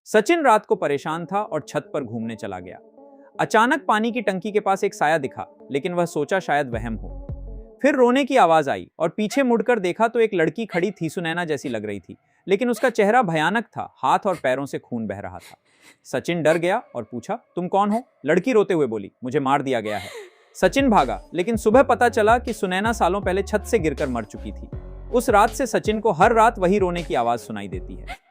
सचिन रात को परेशान था और छत पर घूमने चला गया। अचानक पानी की टंकी के पास एक साया दिखा, लेकिन वह सोचा शायद वहम हो। फिर रोने की आवाज आई और पीछे मुड़कर देखा तो एक लड़की खड़ी थी, सुनैना जैसी लग रही थी, लेकिन उसका चेहरा भयानक था, हाथ और पैरों से खून बह रहा था। सचिन डर गया और पूछा, तुम कौन हो? लड़की रोते हुए बोली, मुझे मार दिया गया है। सचिन भागा, लेकिन सुबह पता चला कि सुनैना सालों पहले छत से गिरकर मर चुकी थी। उस रात से सचिन को हर रात वही रोने की आवाज सुनाई देती है।